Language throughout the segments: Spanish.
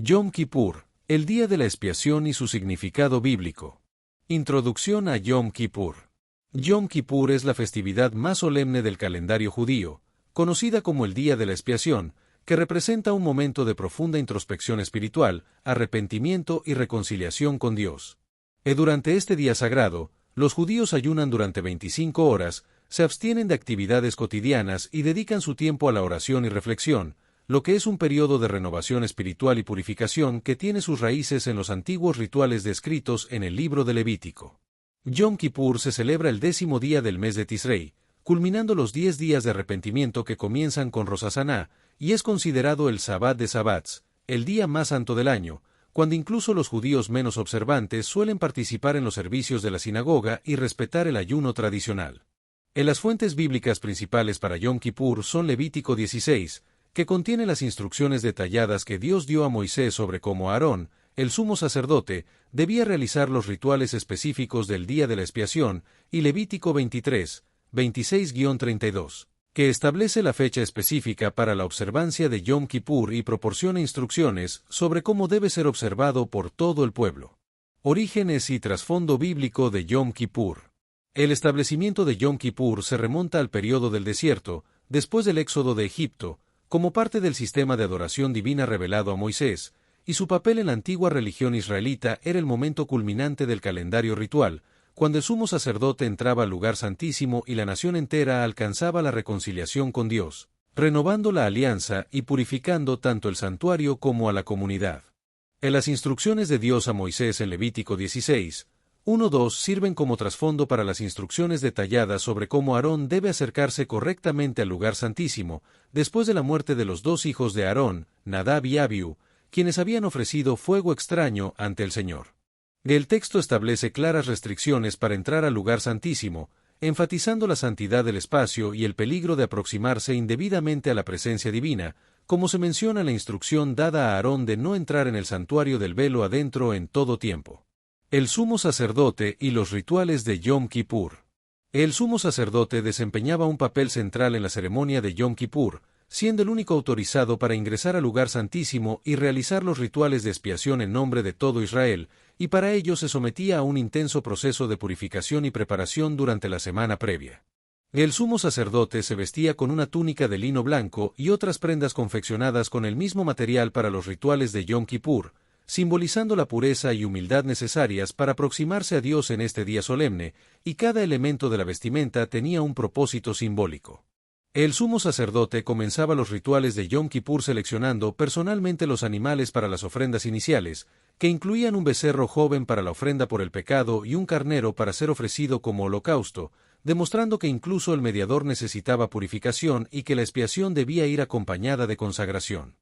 Yom Kippur, el día de la expiación y su significado bíblico. Introducción a Yom Kippur. Yom Kippur es la festividad más solemne del calendario judío, conocida como el Día de la Expiación, que representa un momento de profunda introspección espiritual, arrepentimiento y reconciliación con Dios. Durante este día sagrado, los judíos ayunan durante 25 horas, se abstienen de actividades cotidianas y dedican su tiempo a la oración y reflexión, lo que es un periodo de renovación espiritual y purificación que tiene sus raíces en los antiguos rituales descritos en el libro de Levítico. Yom Kippur se celebra el 10º día del mes de Tisrei, culminando los 10 días de arrepentimiento que comienzan con Rosh Hashaná, y es considerado el Sabbat de Sabbats, el día más santo del año, cuando incluso los judíos menos observantes suelen participar en los servicios de la sinagoga y respetar el ayuno tradicional. En las fuentes bíblicas principales para Yom Kippur son Levítico 16, que contiene las instrucciones detalladas que Dios dio a Moisés sobre cómo Aarón, el sumo sacerdote, debía realizar los rituales específicos del día de la expiación, y Levítico 23, 26-32, que establece la fecha específica para la observancia de Yom Kippur y proporciona instrucciones sobre cómo debe ser observado por todo el pueblo. Orígenes y trasfondo bíblico de Yom Kippur. El establecimiento de Yom Kippur se remonta al período del desierto, después del éxodo de Egipto, como parte del sistema de adoración divina revelado a Moisés, y su papel en la antigua religión israelita era el momento culminante del calendario ritual, cuando el sumo sacerdote entraba al lugar santísimo y la nación entera alcanzaba la reconciliación con Dios, renovando la alianza y purificando tanto el santuario como a la comunidad. En las instrucciones de Dios a Moisés en Levítico 16, 1-2 sirven como trasfondo para las instrucciones detalladas sobre cómo Aarón debe acercarse correctamente al lugar santísimo, después de la muerte de los 2 hijos de Aarón, Nadab y Abiú, quienes habían ofrecido fuego extraño ante el Señor. El texto establece claras restricciones para entrar al lugar santísimo, enfatizando la santidad del espacio y el peligro de aproximarse indebidamente a la presencia divina, como se menciona en la instrucción dada a Aarón de no entrar en el santuario del velo adentro en todo tiempo. El sumo sacerdote y los rituales de Yom Kippur. El sumo sacerdote desempeñaba un papel central en la ceremonia de Yom Kippur, siendo el único autorizado para ingresar al lugar santísimo y realizar los rituales de expiación en nombre de todo Israel, y para ello se sometía a un intenso proceso de purificación y preparación durante la semana previa. El sumo sacerdote se vestía con una túnica de lino blanco y otras prendas confeccionadas con el mismo material para los rituales de Yom Kippur, simbolizando la pureza y humildad necesarias para aproximarse a Dios en este día solemne, y cada elemento de la vestimenta tenía un propósito simbólico. El sumo sacerdote comenzaba los rituales de Yom Kippur seleccionando personalmente los animales para las ofrendas iniciales, que incluían un becerro joven para la ofrenda por el pecado y un carnero para ser ofrecido como holocausto, demostrando que incluso el mediador necesitaba purificación y que la expiación debía ir acompañada de consagración.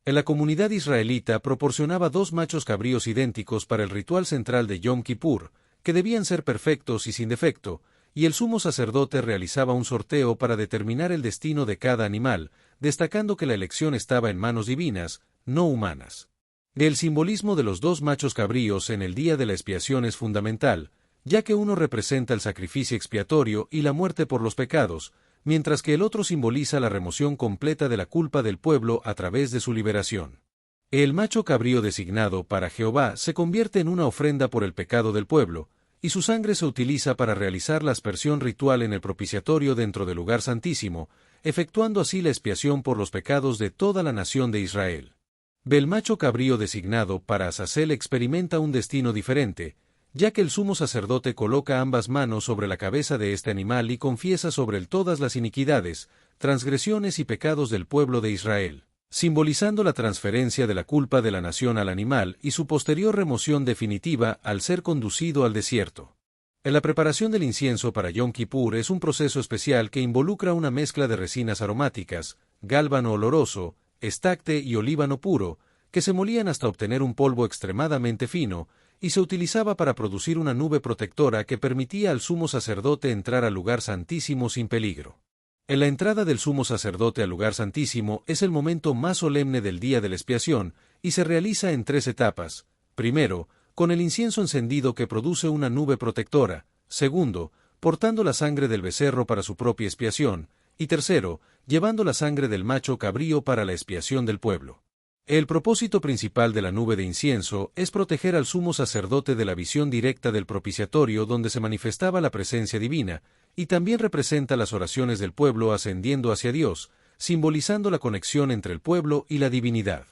En la comunidad israelita proporcionaba 2 machos cabríos idénticos para el ritual central de Yom Kippur, que debían ser perfectos y sin defecto, y el sumo sacerdote realizaba un sorteo para determinar el destino de cada animal, destacando que la elección estaba en manos divinas, no humanas. El simbolismo de los 2 machos cabríos en el día de la expiación es fundamental, ya que uno representa el sacrificio expiatorio y la muerte por los pecados, mientras que el otro simboliza la remoción completa de la culpa del pueblo a través de su liberación. El macho cabrío designado para Jehová se convierte en una ofrenda por el pecado del pueblo, y su sangre se utiliza para realizar la aspersión ritual en el propiciatorio dentro del lugar santísimo, efectuando así la expiación por los pecados de toda la nación de Israel. El macho cabrío designado para Azazel experimenta un destino diferente, ya que el sumo sacerdote coloca ambas manos sobre la cabeza de este animal y confiesa sobre él todas las iniquidades, transgresiones y pecados del pueblo de Israel, simbolizando la transferencia de la culpa de la nación al animal y su posterior remoción definitiva al ser conducido al desierto. En la preparación del incienso para Yom Kippur es un proceso especial que involucra una mezcla de resinas aromáticas, gálbano oloroso, estacte y olíbano puro, que se molían hasta obtener un polvo extremadamente fino, y se utilizaba para producir una nube protectora que permitía al sumo sacerdote entrar al lugar santísimo sin peligro. En la entrada del sumo sacerdote al lugar santísimo es el momento más solemne del día de la expiación, y se realiza en 3 etapas. Primero, con el incienso encendido que produce una nube protectora. Segundo, portando la sangre del becerro para su propia expiación. Y tercero, llevando la sangre del macho cabrío para la expiación del pueblo. El propósito principal de la nube de incienso es proteger al sumo sacerdote de la visión directa del propiciatorio donde se manifestaba la presencia divina, y también representa las oraciones del pueblo ascendiendo hacia Dios, simbolizando la conexión entre el pueblo y la divinidad.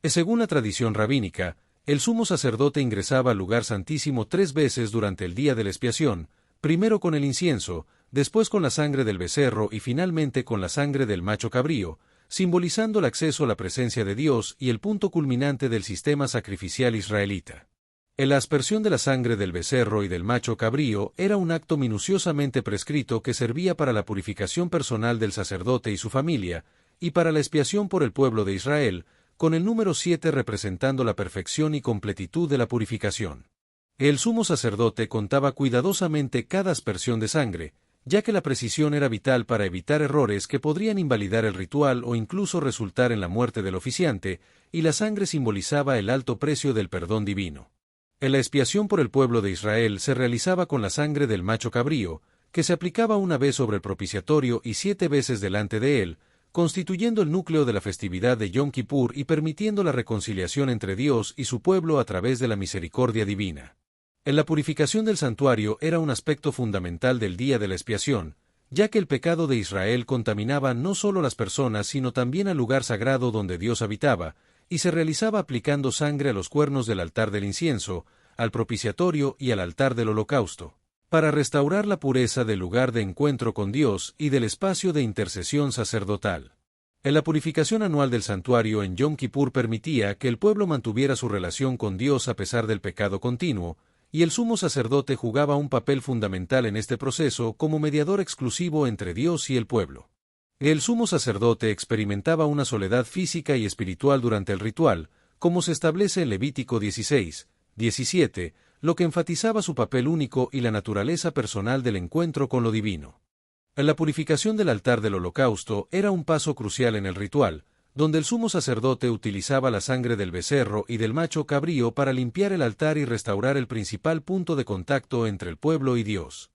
Según la tradición rabínica, el sumo sacerdote ingresaba al lugar santísimo 3 veces durante el día de la expiación, primero con el incienso, después con la sangre del becerro y finalmente con la sangre del macho cabrío, simbolizando el acceso a la presencia de Dios y el punto culminante del sistema sacrificial israelita. La aspersión de la sangre del becerro y del macho cabrío era un acto minuciosamente prescrito que servía para la purificación personal del sacerdote y su familia, y para la expiación por el pueblo de Israel, con el número 7 representando la perfección y completitud de la purificación. El sumo sacerdote contaba cuidadosamente cada aspersión de sangre, ya que la precisión era vital para evitar errores que podrían invalidar el ritual o incluso resultar en la muerte del oficiante, y la sangre simbolizaba el alto precio del perdón divino. La expiación por el pueblo de Israel se realizaba con la sangre del macho cabrío, que se aplicaba una vez sobre el propiciatorio y 7 veces delante de él, constituyendo el núcleo de la festividad de Yom Kippur y permitiendo la reconciliación entre Dios y su pueblo a través de la misericordia divina. La purificación del santuario era un aspecto fundamental del día de la expiación, ya que el pecado de Israel contaminaba no solo las personas sino también al lugar sagrado donde Dios habitaba, y se realizaba aplicando sangre a los cuernos del altar del incienso, al propiciatorio y al altar del holocausto, para restaurar la pureza del lugar de encuentro con Dios y del espacio de intercesión sacerdotal. La purificación anual del santuario en Yom Kippur permitía que el pueblo mantuviera su relación con Dios a pesar del pecado continuo, y el sumo sacerdote jugaba un papel fundamental en este proceso como mediador exclusivo entre Dios y el pueblo. El sumo sacerdote experimentaba una soledad física y espiritual durante el ritual, como se establece en Levítico 16, 17, lo que enfatizaba su papel único y la naturaleza personal del encuentro con lo divino. La purificación del altar del holocausto era un paso crucial en el ritual, donde el sumo sacerdote utilizaba la sangre del becerro y del macho cabrío para limpiar el altar y restaurar el principal punto de contacto entre el pueblo y Dios.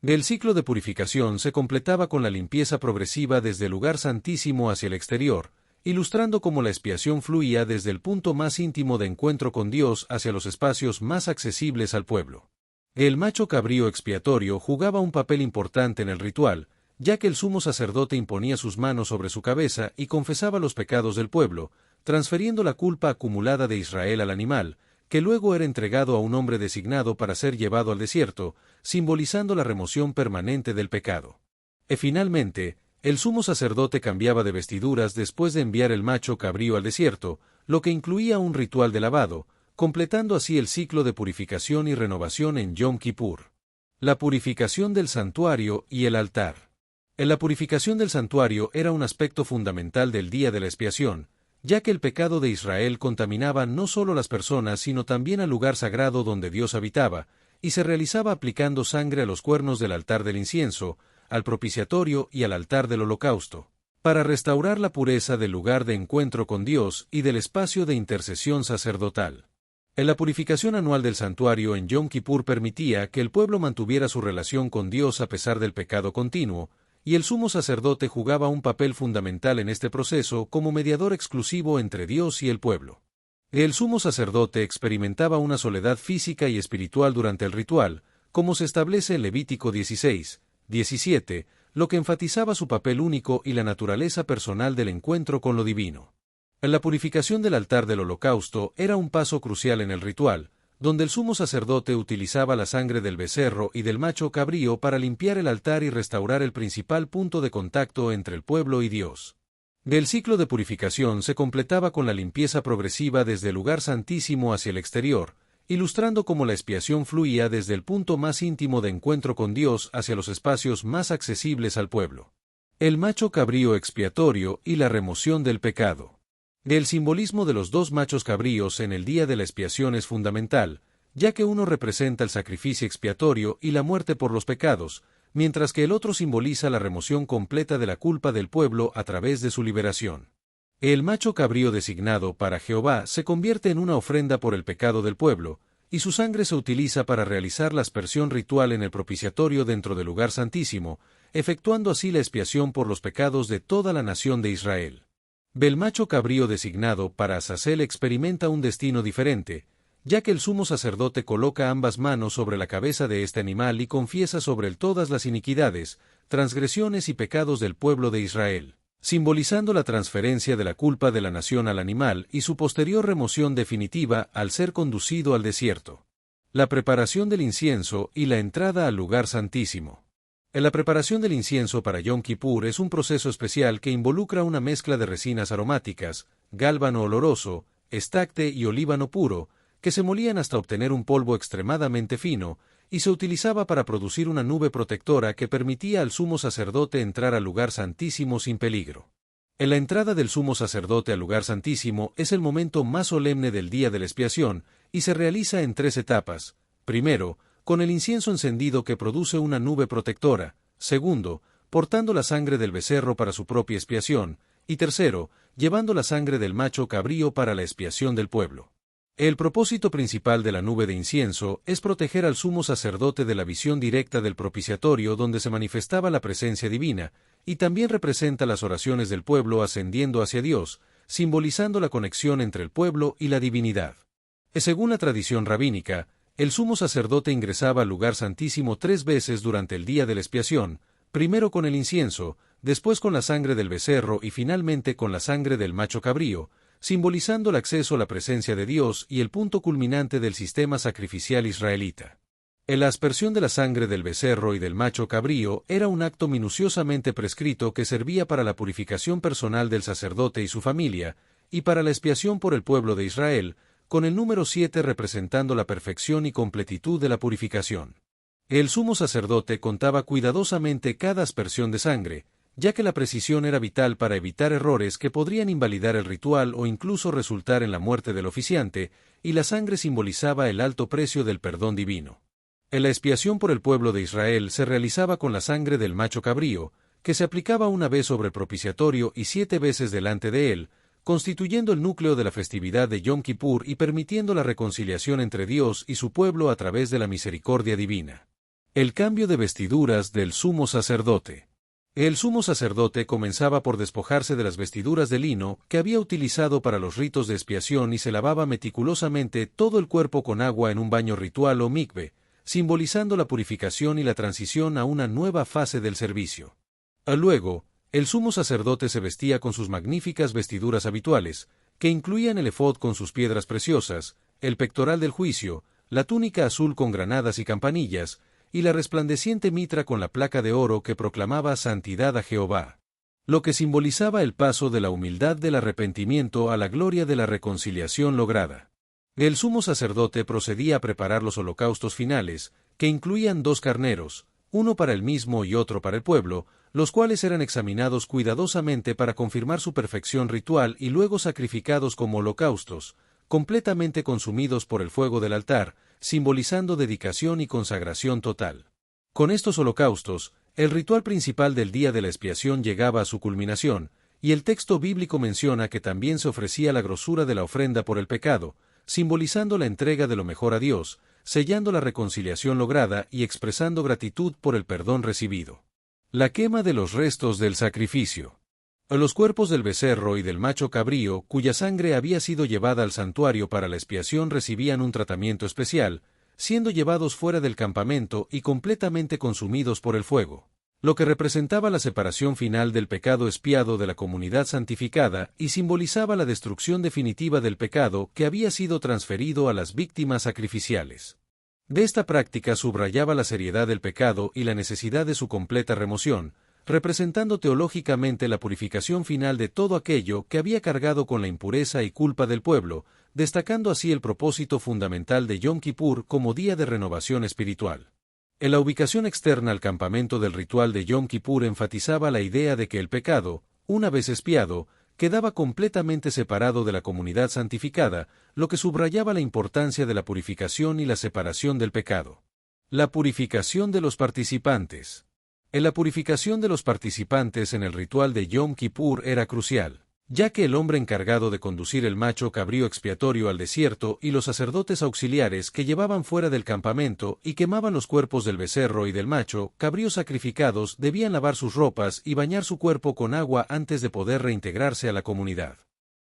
El ciclo de purificación se completaba con la limpieza progresiva desde el lugar santísimo hacia el exterior, ilustrando cómo la expiación fluía desde el punto más íntimo de encuentro con Dios hacia los espacios más accesibles al pueblo. El macho cabrío expiatorio jugaba un papel importante en el ritual, ya que el sumo sacerdote imponía sus manos sobre su cabeza y confesaba los pecados del pueblo, transfiriendo la culpa acumulada de Israel al animal, que luego era entregado a un hombre designado para ser llevado al desierto, simbolizando la remoción permanente del pecado. Finalmente, el sumo sacerdote cambiaba de vestiduras después de enviar el macho cabrío al desierto, lo que incluía un ritual de lavado, completando así el ciclo de purificación y renovación en Yom Kippur. La purificación del santuario y el altar. La purificación del santuario era un aspecto fundamental del día de la expiación, ya que el pecado de Israel contaminaba no solo las personas sino también al lugar sagrado donde Dios habitaba, y se realizaba aplicando sangre a los cuernos del altar del incienso, al propiciatorio y al altar del holocausto, para restaurar la pureza del lugar de encuentro con Dios y del espacio de intercesión sacerdotal. La purificación anual del santuario en Yom Kippur permitía que el pueblo mantuviera su relación con Dios a pesar del pecado continuo, y el sumo sacerdote jugaba un papel fundamental en este proceso como mediador exclusivo entre Dios y el pueblo. El sumo sacerdote experimentaba una soledad física y espiritual durante el ritual, como se establece en Levítico 16, 17, lo que enfatizaba su papel único y la naturaleza personal del encuentro con lo divino. La purificación del altar del holocausto era un paso crucial en el ritual, donde el sumo sacerdote utilizaba la sangre del becerro y del macho cabrío para limpiar el altar y restaurar el principal punto de contacto entre el pueblo y Dios. El ciclo de purificación se completaba con la limpieza progresiva desde el lugar santísimo hacia el exterior, ilustrando cómo la expiación fluía desde el punto más íntimo de encuentro con Dios hacia los espacios más accesibles al pueblo. El macho cabrío expiatorio y la remoción del pecado. El simbolismo de los dos machos cabríos en el día de la expiación es fundamental, ya que uno representa el sacrificio expiatorio y la muerte por los pecados, mientras que el otro simboliza la remoción completa de la culpa del pueblo a través de su liberación. El macho cabrío designado para Jehová se convierte en una ofrenda por el pecado del pueblo, y su sangre se utiliza para realizar la aspersión ritual en el propiciatorio dentro del lugar santísimo, efectuando así la expiación por los pecados de toda la nación de Israel. El macho cabrío designado para Azazel experimenta un destino diferente, ya que el sumo sacerdote coloca ambas manos sobre la cabeza de este animal y confiesa sobre él todas las iniquidades, transgresiones y pecados del pueblo de Israel, simbolizando la transferencia de la culpa de la nación al animal y su posterior remoción definitiva al ser conducido al desierto. La preparación del incienso y la entrada al lugar santísimo. La preparación del incienso para Yom Kippur es un proceso especial que involucra una mezcla de resinas aromáticas, gálbano oloroso, estacte y olíbano puro, que se molían hasta obtener un polvo extremadamente fino, y se utilizaba para producir una nube protectora que permitía al sumo sacerdote entrar al lugar santísimo sin peligro. En la entrada del sumo sacerdote al lugar santísimo es el momento más solemne del día de la expiación, y se realiza en 3 etapas. Primero, con el incienso encendido que produce una nube protectora. Segundo, portando la sangre del becerro para su propia expiación. Y tercero, llevando la sangre del macho cabrío para la expiación del pueblo. El propósito principal de la nube de incienso es proteger al sumo sacerdote de la visión directa del propiciatorio donde se manifestaba la presencia divina, y también representa las oraciones del pueblo ascendiendo hacia Dios, simbolizando la conexión entre el pueblo y la divinidad. Según la tradición rabínica, el sumo sacerdote ingresaba al lugar santísimo 3 veces durante el día de la expiación, primero con el incienso, después con la sangre del becerro y finalmente con la sangre del macho cabrío, simbolizando el acceso a la presencia de Dios y el punto culminante del sistema sacrificial israelita. La aspersión de la sangre del becerro y del macho cabrío era un acto minuciosamente prescrito que servía para la purificación personal del sacerdote y su familia, y para la expiación por el pueblo de Israel, con el número 7 representando la perfección y completitud de la purificación. El sumo sacerdote contaba cuidadosamente cada aspersión de sangre, ya que la precisión era vital para evitar errores que podrían invalidar el ritual o incluso resultar en la muerte del oficiante, y la sangre simbolizaba el alto precio del perdón divino. La expiación por el pueblo de Israel se realizaba con la sangre del macho cabrío, que se aplicaba una vez sobre el propiciatorio y 7 veces delante de él, constituyendo el núcleo de la festividad de Yom Kippur y permitiendo la reconciliación entre Dios y su pueblo a través de la misericordia divina. El cambio de vestiduras del sumo sacerdote. El sumo sacerdote comenzaba por despojarse de las vestiduras de lino que había utilizado para los ritos de expiación y se lavaba meticulosamente todo el cuerpo con agua en un baño ritual o mikve, simbolizando la purificación y la transición a una nueva fase del servicio. Luego, el sumo sacerdote se vestía con sus magníficas vestiduras habituales, que incluían el efod con sus piedras preciosas, el pectoral del juicio, la túnica azul con granadas y campanillas, y la resplandeciente mitra con la placa de oro que proclamaba santidad a Jehová, lo que simbolizaba el paso de la humildad del arrepentimiento a la gloria de la reconciliación lograda. El sumo sacerdote procedía a preparar los holocaustos finales, que incluían 2 carneros, uno para él mismo y otro para el pueblo, los cuales eran examinados cuidadosamente para confirmar su perfección ritual y luego sacrificados como holocaustos, completamente consumidos por el fuego del altar, simbolizando dedicación y consagración total. Con estos holocaustos, el ritual principal del día de la expiación llegaba a su culminación, y el texto bíblico menciona que también se ofrecía la grosura de la ofrenda por el pecado, simbolizando la entrega de lo mejor a Dios, sellando la reconciliación lograda y expresando gratitud por el perdón recibido. La quema de los restos del sacrificio. Los cuerpos del becerro y del macho cabrío, cuya sangre había sido llevada al santuario para la expiación, recibían un tratamiento especial, siendo llevados fuera del campamento y completamente consumidos por el fuego, lo que representaba la separación final del pecado expiado de la comunidad santificada y simbolizaba la destrucción definitiva del pecado que había sido transferido a las víctimas sacrificiales. De esta práctica subrayaba la seriedad del pecado y la necesidad de su completa remoción, representando teológicamente la purificación final de todo aquello que había cargado con la impureza y culpa del pueblo, destacando así el propósito fundamental de Yom Kippur como día de renovación espiritual. En la ubicación externa al campamento del ritual de Yom Kippur enfatizaba la idea de que el pecado, una vez expiado, quedaba completamente separado de la comunidad santificada, lo que subrayaba la importancia de la purificación y la separación del pecado. La purificación de los participantes. En la purificación de los participantes en el ritual de Yom Kippur era crucial, ya que el hombre encargado de conducir el macho cabrío expiatorio al desierto y los sacerdotes auxiliares que llevaban fuera del campamento y quemaban los cuerpos del becerro y del macho cabrío sacrificados debían lavar sus ropas y bañar su cuerpo con agua antes de poder reintegrarse a la comunidad.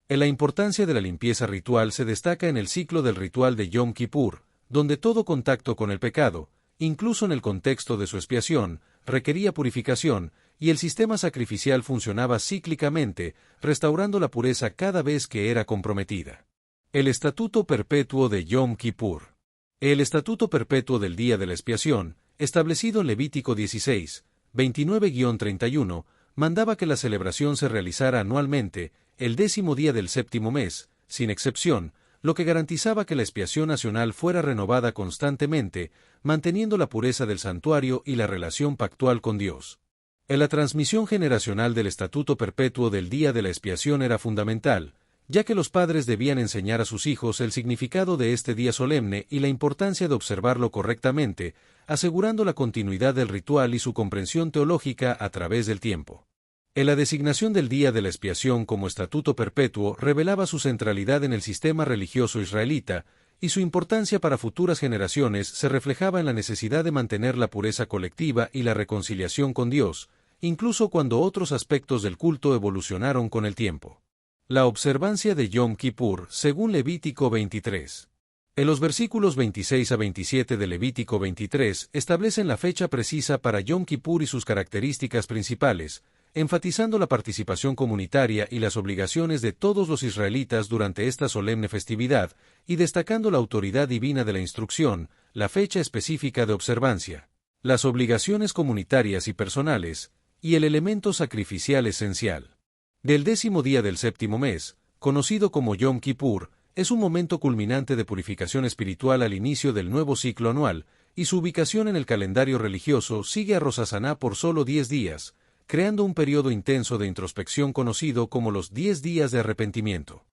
La importancia de la limpieza ritual se destaca en el ciclo del ritual de Yom Kippur, donde todo contacto con el pecado, incluso en el contexto de su expiación, requería purificación, y el sistema sacrificial funcionaba cíclicamente, restaurando la pureza cada vez que era comprometida. El Estatuto Perpetuo de Yom Kippur. El Estatuto Perpetuo del Día de la Expiación, establecido en Levítico 16, 29-31, mandaba que la celebración se realizara anualmente, el 10º día del 7º mes, sin excepción, lo que garantizaba que la expiación nacional fuera renovada constantemente, manteniendo la pureza del santuario y la relación pactual con Dios. La transmisión generacional del Estatuto Perpetuo del Día de la Expiación era fundamental, ya que los padres debían enseñar a sus hijos el significado de este día solemne y la importancia de observarlo correctamente, asegurando la continuidad del ritual y su comprensión teológica a través del tiempo. La designación del Día de la Expiación como Estatuto Perpetuo revelaba su centralidad en el sistema religioso israelita, y su importancia para futuras generaciones se reflejaba en la necesidad de mantener la pureza colectiva y la reconciliación con Dios, incluso cuando otros aspectos del culto evolucionaron con el tiempo. La observancia de Yom Kippur, según Levítico 23. En los versículos 26 a 27 de Levítico 23 establecen la fecha precisa para Yom Kippur y sus características principales, enfatizando la participación comunitaria y las obligaciones de todos los israelitas durante esta solemne festividad, y destacando la autoridad divina de la instrucción, la fecha específica de observancia, las obligaciones comunitarias y personales, y el elemento sacrificial esencial. Del 10º día del 7º mes, conocido como Yom Kippur, es un momento culminante de purificación espiritual al inicio del nuevo ciclo anual, y su ubicación en el calendario religioso sigue a Rosh Hashaná por solo 10 días, creando un periodo intenso de introspección conocido como los 10 días de arrepentimiento.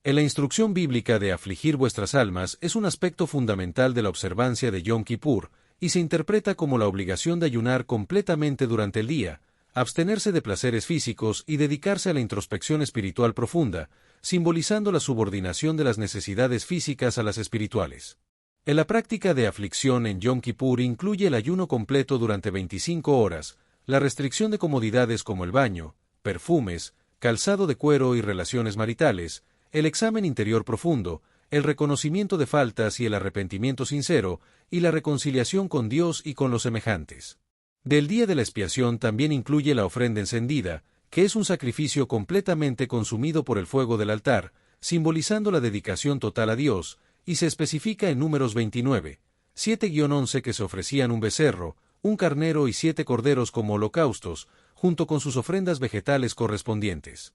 En la instrucción bíblica de afligir vuestras almas es un aspecto fundamental de la observancia de Yom Kippur, y se interpreta como la obligación de ayunar completamente durante el día, abstenerse de placeres físicos y dedicarse a la introspección espiritual profunda, simbolizando la subordinación de las necesidades físicas a las espirituales. En la práctica de aflicción en Yom Kippur incluye el ayuno completo durante 25 horas, la restricción de comodidades como el baño, perfumes, calzado de cuero y relaciones maritales, el examen interior profundo, el reconocimiento de faltas y el arrepentimiento sincero, y la reconciliación con Dios y con los semejantes. Del día de la expiación también incluye la ofrenda encendida, que es un sacrificio completamente consumido por el fuego del altar, simbolizando la dedicación total a Dios, y se especifica en Números 29, 7-11 que se ofrecían un becerro, un carnero y 7 corderos como holocaustos, junto con sus ofrendas vegetales correspondientes.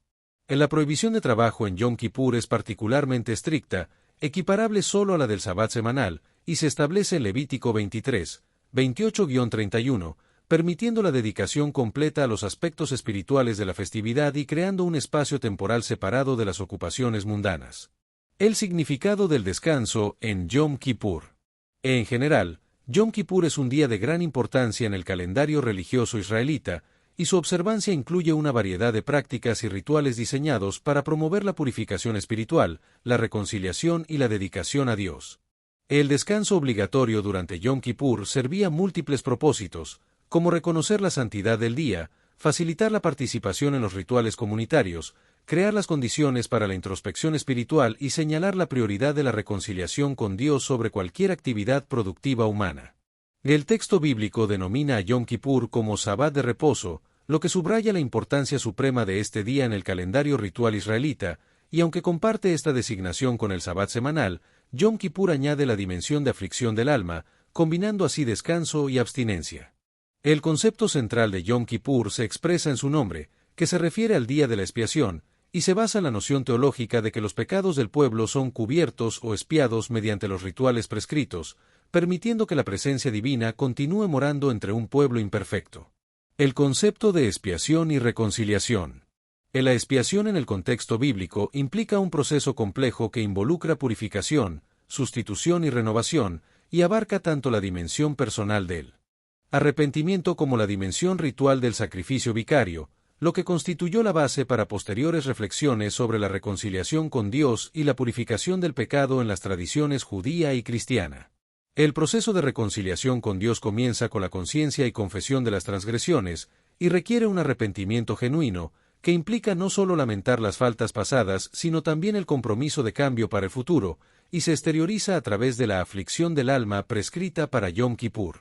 La prohibición de trabajo en Yom Kippur es particularmente estricta, equiparable solo a la del Sabbat semanal, y se establece en Levítico 23, 28-31, permitiendo la dedicación completa a los aspectos espirituales de la festividad y creando un espacio temporal separado de las ocupaciones mundanas. El significado del descanso en Yom Kippur. En general, Yom Kippur es un día de gran importancia en el calendario religioso israelita, y su observancia incluye una variedad de prácticas y rituales diseñados para promover la purificación espiritual, la reconciliación y la dedicación a Dios. El descanso obligatorio durante Yom Kippur servía múltiples propósitos, como reconocer la santidad del día, facilitar la participación en los rituales comunitarios, crear las condiciones para la introspección espiritual y señalar la prioridad de la reconciliación con Dios sobre cualquier actividad productiva humana. El texto bíblico denomina a Yom Kippur como Sabbat de reposo, lo que subraya la importancia suprema de este día en el calendario ritual israelita, y aunque comparte esta designación con el Sabbat semanal, Yom Kippur añade la dimensión de aflicción del alma, combinando así descanso y abstinencia. El concepto central de Yom Kippur se expresa en su nombre, que se refiere al día de la expiación, y se basa en la noción teológica de que los pecados del pueblo son cubiertos o expiados mediante los rituales prescritos, permitiendo que la presencia divina continúe morando entre un pueblo imperfecto. El concepto de expiación y reconciliación. La expiación en el contexto bíblico implica un proceso complejo que involucra purificación, sustitución y renovación, y abarca tanto la dimensión personal del arrepentimiento como la dimensión ritual del sacrificio vicario, lo que constituyó la base para posteriores reflexiones sobre la reconciliación con Dios y la purificación del pecado en las tradiciones judía y cristiana. El proceso de reconciliación con Dios comienza con la conciencia y confesión de las transgresiones, y requiere un arrepentimiento genuino, que implica no solo lamentar las faltas pasadas, sino también el compromiso de cambio para el futuro, y se exterioriza a través de la aflicción del alma prescrita para Yom Kippur.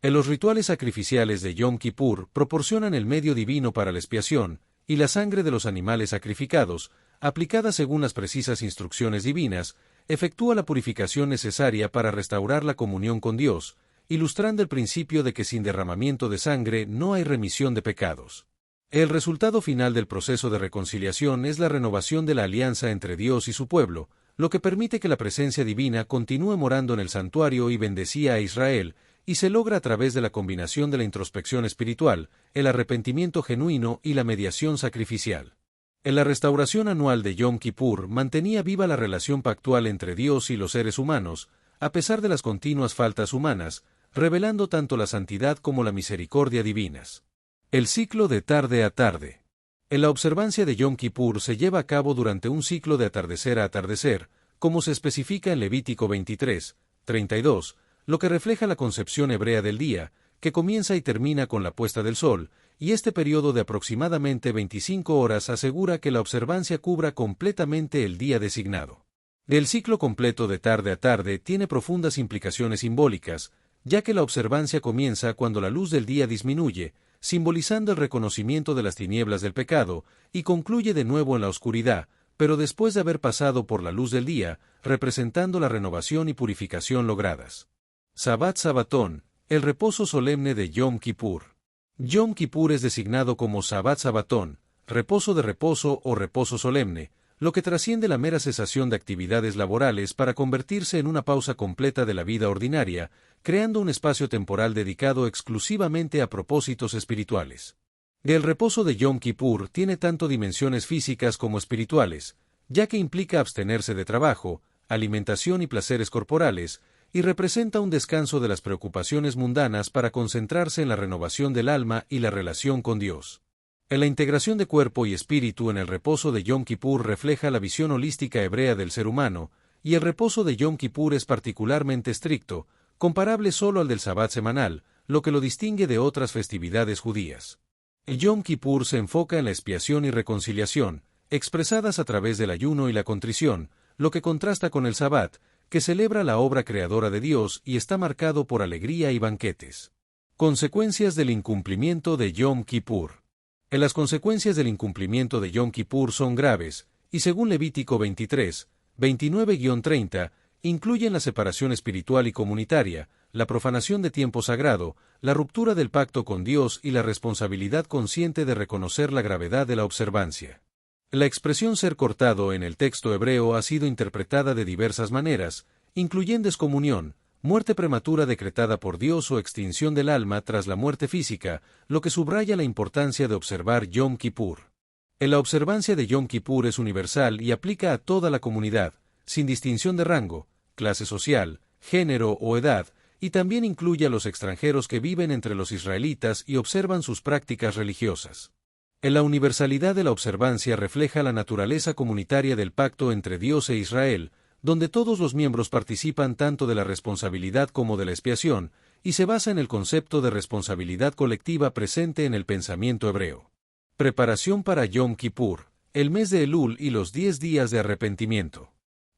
Los rituales sacrificiales de Yom Kippur proporcionan el medio divino para la expiación, y la sangre de los animales sacrificados, aplicada según las precisas instrucciones divinas, efectúa la purificación necesaria para restaurar la comunión con Dios, ilustrando el principio de que sin derramamiento de sangre no hay remisión de pecados. El resultado final del proceso de reconciliación es la renovación de la alianza entre Dios y su pueblo, lo que permite que la presencia divina continúe morando en el santuario y bendecía a Israel, y se logra a través de la combinación de la introspección espiritual, el arrepentimiento genuino y la mediación sacrificial. En la restauración anual de Yom Kippur mantenía viva la relación pactual entre Dios y los seres humanos, a pesar de las continuas faltas humanas, revelando tanto la santidad como la misericordia divinas. El ciclo de tarde a tarde. En la observancia de Yom Kippur se lleva a cabo durante un ciclo de atardecer a atardecer, como se especifica en Levítico 23, 32, lo que refleja la concepción hebrea del día, que comienza y termina con la puesta del sol, y este periodo de aproximadamente 25 horas asegura que la observancia cubra completamente el día designado. El ciclo completo de tarde a tarde tiene profundas implicaciones simbólicas, ya que la observancia comienza cuando la luz del día disminuye, simbolizando el reconocimiento de las tinieblas del pecado, y concluye de nuevo en la oscuridad, pero después de haber pasado por la luz del día, representando la renovación y purificación logradas. Sabbat Sabatón, el reposo solemne de Yom Kippur. Yom Kippur es designado como Sabbat Sabatón, reposo de reposo o reposo solemne, lo que trasciende la mera cesación de actividades laborales para convertirse en una pausa completa de la vida ordinaria, creando un espacio temporal dedicado exclusivamente a propósitos espirituales. El reposo de Yom Kippur tiene tanto dimensiones físicas como espirituales, ya que implica abstenerse de trabajo, alimentación y placeres corporales, y representa un descanso de las preocupaciones mundanas para concentrarse en la renovación del alma y la relación con Dios. En la integración de cuerpo y espíritu en el reposo de Yom Kippur refleja la visión holística hebrea del ser humano, y el reposo de Yom Kippur es particularmente estricto, comparable solo al del Sabbat semanal, lo que lo distingue de otras festividades judías. El Yom Kippur se enfoca en la expiación y reconciliación, expresadas a través del ayuno y la contrición, lo que contrasta con el Sabbat, que celebra la obra creadora de Dios y está marcado por alegría y banquetes. Consecuencias del incumplimiento de Yom Kippur. Las consecuencias del incumplimiento de Yom Kippur son graves, y según Levítico 23, 29-30, incluyen la separación espiritual y comunitaria, la profanación de tiempo sagrado, la ruptura del pacto con Dios y la responsabilidad consciente de reconocer la gravedad de la observancia. La expresión ser cortado en el texto hebreo ha sido interpretada de diversas maneras, incluyendo excomunión, muerte prematura decretada por Dios o extinción del alma tras la muerte física, lo que subraya la importancia de observar Yom Kippur. La observancia de Yom Kippur es universal y aplica a toda la comunidad, sin distinción de rango, clase social, género o edad, y también incluye a los extranjeros que viven entre los israelitas y observan sus prácticas religiosas. La universalidad de la observancia refleja la naturaleza comunitaria del pacto entre Dios e Israel, donde todos los miembros participan tanto de la responsabilidad como de la expiación, y se basa en el concepto de responsabilidad colectiva presente en el pensamiento hebreo. Preparación para Yom Kippur, el mes de Elul y los 10 días de arrepentimiento.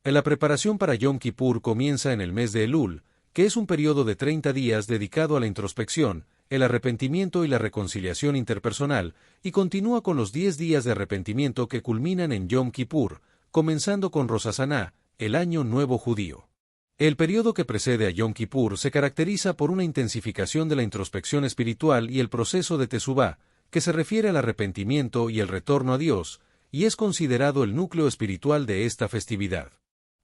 La preparación para Yom Kippur comienza en el mes de Elul, que es un periodo de 30 días dedicado a la introspección, el arrepentimiento y la reconciliación interpersonal, y continúa con los 10 días de arrepentimiento que culminan en Yom Kippur, comenzando con Rosh Hashaná, el Año Nuevo Judío. El periodo que precede a Yom Kippur se caracteriza por una intensificación de la introspección espiritual y el proceso de Teshuvá, que se refiere al arrepentimiento y el retorno a Dios, y es considerado el núcleo espiritual de esta festividad.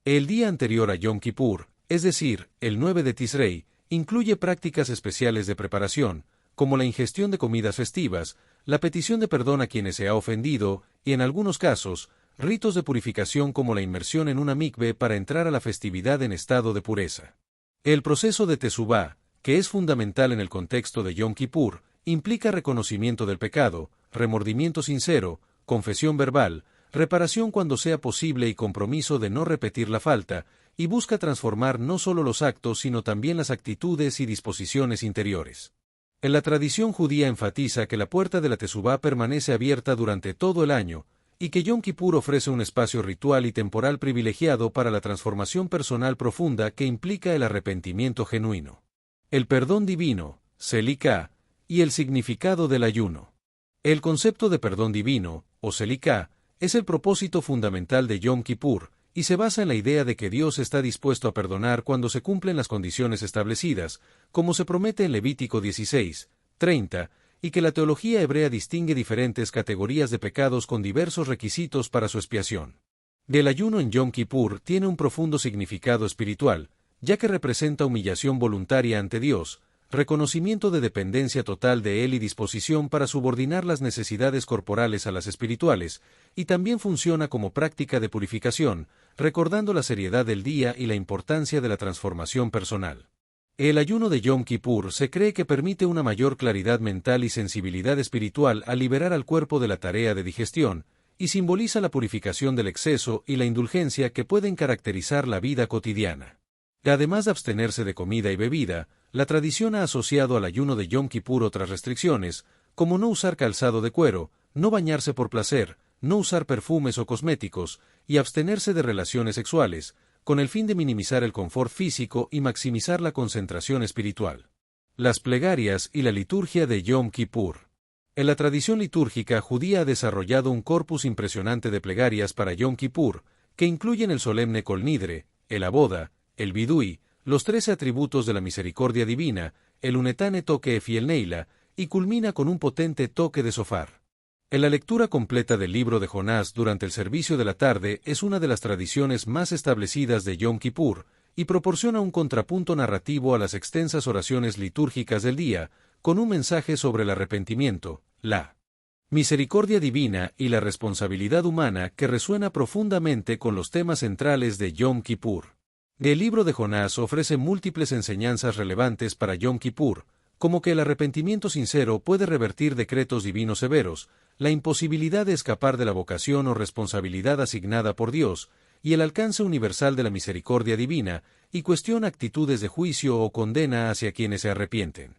El día anterior a Yom Kippur, es decir, el 9 de Tisrei, incluye prácticas especiales de preparación, como la ingestión de comidas festivas, la petición de perdón a quienes se ha ofendido, y en algunos casos, ritos de purificación como la inmersión en una mikve para entrar a la festividad en estado de pureza. El proceso de Teshuvá, que es fundamental en el contexto de Yom Kippur, implica reconocimiento del pecado, remordimiento sincero, confesión verbal, reparación cuando sea posible y compromiso de no repetir la falta, y busca transformar no solo los actos sino también las actitudes y disposiciones interiores. En la tradición judía enfatiza que la puerta de la Teshuvá permanece abierta durante todo el año, y que Yom Kippur ofrece un espacio ritual y temporal privilegiado para la transformación personal profunda que implica el arrepentimiento genuino. El perdón divino, Seliká, y el significado del ayuno. El concepto de perdón divino, o Seliká, es el propósito fundamental de Yom Kippur, y se basa en la idea de que Dios está dispuesto a perdonar cuando se cumplen las condiciones establecidas, como se promete en Levítico 16:30, y que la teología hebrea distingue diferentes categorías de pecados con diversos requisitos para su expiación. El ayuno en Yom Kippur tiene un profundo significado espiritual, ya que representa humillación voluntaria ante Dios, reconocimiento de dependencia total de Él y disposición para subordinar las necesidades corporales a las espirituales, y también funciona como práctica de purificación, recordando la seriedad del día y la importancia de la transformación personal. El ayuno de Yom Kippur se cree que permite una mayor claridad mental y sensibilidad espiritual al liberar al cuerpo de la tarea de digestión, y simboliza la purificación del exceso y la indulgencia que pueden caracterizar la vida cotidiana. Además de abstenerse de comida y bebida, la tradición ha asociado al ayuno de Yom Kippur otras restricciones, como no usar calzado de cuero, no bañarse por placer, no usar perfumes o cosméticos, y abstenerse de relaciones sexuales, con el fin de minimizar el confort físico y maximizar la concentración espiritual. Las plegarias y la liturgia de Yom Kippur. En la tradición litúrgica judía ha desarrollado un corpus impresionante de plegarias para Yom Kippur, que incluyen el solemne Kol Nidre, el Aboda, el Vidui, los 13 atributos de la misericordia divina, el Unetane Tokef y el Neila, y culmina con un potente toque de sofar. En la lectura completa del libro de Jonás durante el servicio de la tarde es una de las tradiciones más establecidas de Yom Kippur, y proporciona un contrapunto narrativo a las extensas oraciones litúrgicas del día, con un mensaje sobre el arrepentimiento, la misericordia divina y la responsabilidad humana que resuena profundamente con los temas centrales de Yom Kippur. El libro de Jonás ofrece múltiples enseñanzas relevantes para Yom Kippur, como que el arrepentimiento sincero puede revertir decretos divinos severos, la imposibilidad de escapar de la vocación o responsabilidad asignada por Dios, y el alcance universal de la misericordia divina, y cuestiona actitudes de juicio o condena hacia quienes se arrepienten.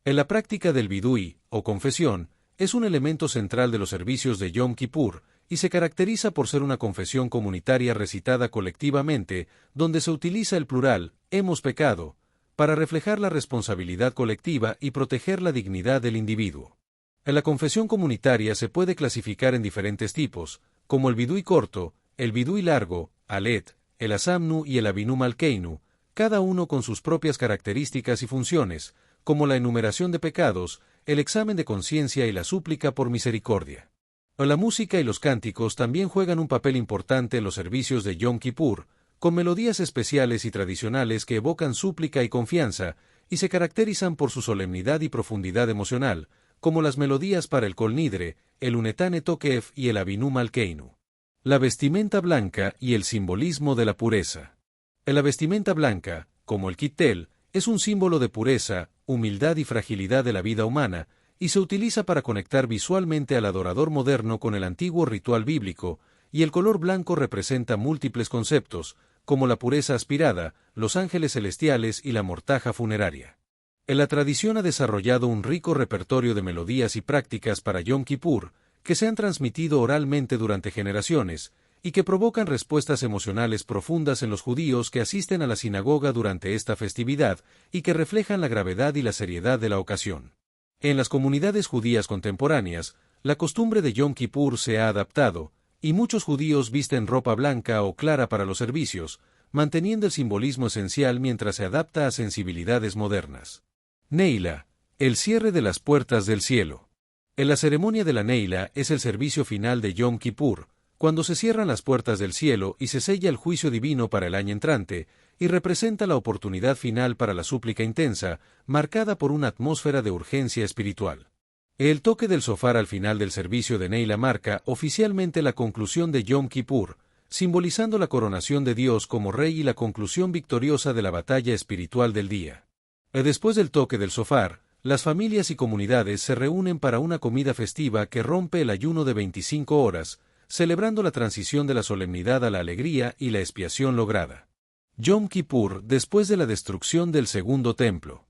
En la práctica del vidui, o confesión, es un elemento central de los servicios de Yom Kippur, y se caracteriza por ser una confesión comunitaria recitada colectivamente, donde se utiliza el plural, hemos pecado, para reflejar la responsabilidad colectiva y proteger la dignidad del individuo. En la confesión comunitaria se puede clasificar en diferentes tipos, como el vidui corto, el vidui largo, alet, el asamnu y el abinu malkeinu, cada uno con sus propias características y funciones, como la enumeración de pecados, el examen de conciencia y la súplica por misericordia. La música y los cánticos también juegan un papel importante en los servicios de Yom Kippur, con melodías especiales y tradicionales que evocan súplica y confianza, y se caracterizan por su solemnidad y profundidad emocional, como las melodías para el Kol Nidre, el Unetane Tokef y el Abinu Malkeinu. La vestimenta blanca y el simbolismo de la pureza. La vestimenta blanca, como el kittel, es un símbolo de pureza, humildad y fragilidad de la vida humana, y se utiliza para conectar visualmente al adorador moderno con el antiguo ritual bíblico, y el color blanco representa múltiples conceptos, como la pureza aspirada, los ángeles celestiales y la mortaja funeraria. En la tradición ha desarrollado un rico repertorio de melodías y prácticas para Yom Kippur, que se han transmitido oralmente durante generaciones, y que provocan respuestas emocionales profundas en los judíos que asisten a la sinagoga durante esta festividad, y que reflejan la gravedad y la seriedad de la ocasión. En las comunidades judías contemporáneas, la costumbre de Yom Kippur se ha adaptado, y muchos judíos visten ropa blanca o clara para los servicios, manteniendo el simbolismo esencial mientras se adapta a sensibilidades modernas. Neila, el cierre de las puertas del cielo. En la ceremonia de la Neila es el servicio final de Yom Kippur, cuando se cierran las puertas del cielo y se sella el juicio divino para el año entrante, y representa la oportunidad final para la súplica intensa, marcada por una atmósfera de urgencia espiritual. El toque del shofar al final del servicio de Neila marca oficialmente la conclusión de Yom Kippur, simbolizando la coronación de Dios como Rey y la conclusión victoriosa de la batalla espiritual del día. Después del toque del shofar, Las familias y comunidades se reúnen para una comida festiva que rompe el ayuno de 25 horas, celebrando la transición de la solemnidad a la alegría y la expiación lograda. Yom Kippur, después de la destrucción del Segundo Templo.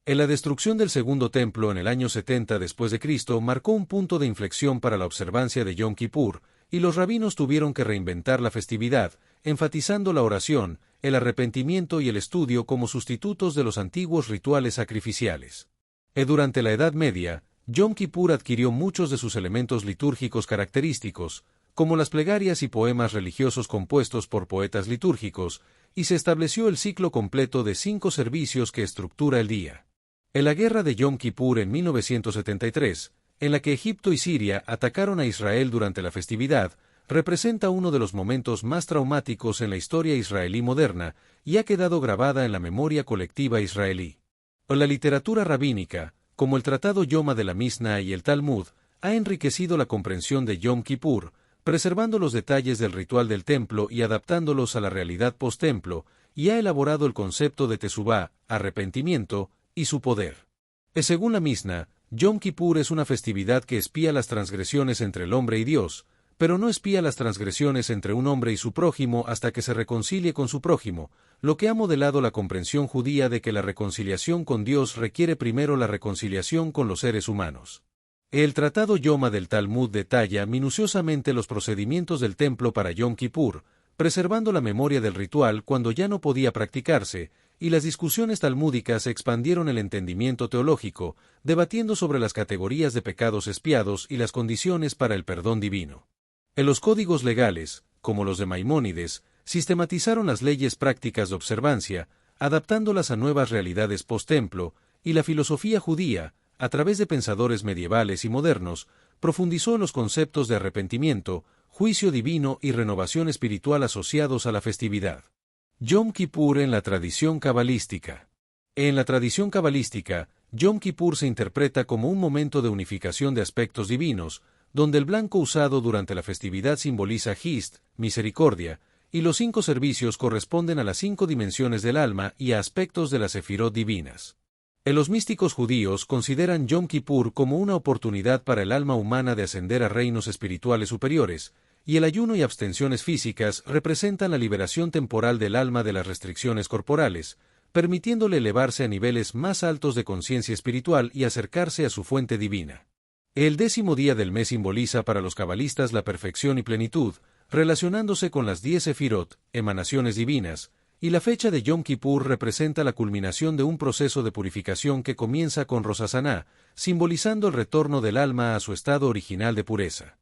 En la destrucción del Segundo Templo en el año 70 después de Cristo marcó un punto de inflexión para la observancia de Yom Kippur, y los rabinos tuvieron que reinventar la festividad, enfatizando la oración, el arrepentimiento y el estudio como sustitutos de los antiguos rituales sacrificiales. Durante la Edad Media, Yom Kippur adquirió muchos de sus elementos litúrgicos característicos, como las plegarias y poemas religiosos compuestos por poetas litúrgicos, y se estableció el ciclo completo de 5 servicios que estructura el día. En la guerra de Yom Kippur en 1973, en la que Egipto y Siria atacaron a Israel durante la festividad, representa uno de los momentos más traumáticos en la historia israelí moderna y ha quedado grabada en la memoria colectiva israelí. La literatura rabínica, como el Tratado Yoma de la Misna y el Talmud, ha enriquecido la comprensión de Yom Kippur, preservando los detalles del ritual del templo y adaptándolos a la realidad post-templo, y ha elaborado el concepto de Teshuvá, arrepentimiento, y su poder. Según la Misna, Yom Kippur es una festividad que expía las transgresiones entre el hombre y Dios, pero no expía las transgresiones entre un hombre y su prójimo hasta que se reconcilie con su prójimo, lo que ha modelado la comprensión judía de que la reconciliación con Dios requiere primero la reconciliación con los seres humanos. El Tratado Yoma del Talmud detalla minuciosamente los procedimientos del templo para Yom Kippur, preservando la memoria del ritual cuando ya no podía practicarse, y las discusiones talmúdicas expandieron el entendimiento teológico, debatiendo sobre las categorías de pecados expiados y las condiciones para el perdón divino. En los códigos legales, como los de Maimónides, sistematizaron las leyes prácticas de observancia, adaptándolas a nuevas realidades post-templo, y la filosofía judía, a través de pensadores medievales y modernos, profundizó en los conceptos de arrepentimiento, juicio divino y renovación espiritual asociados a la festividad. Yom Kippur en la tradición cabalística. En la tradición cabalística, Yom Kippur se interpreta como un momento de unificación de aspectos divinos, donde el blanco usado durante la festividad simboliza Hist, misericordia, y los 5 servicios corresponden a las 5 dimensiones del alma y a aspectos de las sefirot divinas. Los místicos judíos consideran Yom Kippur como una oportunidad para el alma humana de ascender a reinos espirituales superiores, y el ayuno y abstenciones físicas representan la liberación temporal del alma de las restricciones corporales, permitiéndole elevarse a niveles más altos de conciencia espiritual y acercarse a su fuente divina. El 10º día del mes simboliza para los cabalistas la perfección y plenitud, relacionándose con las 10 sefirot, emanaciones divinas, y la fecha de Yom Kippur representa la culminación de un proceso de purificación que comienza con Rosh Hashaná, simbolizando el retorno del alma a su estado original de pureza.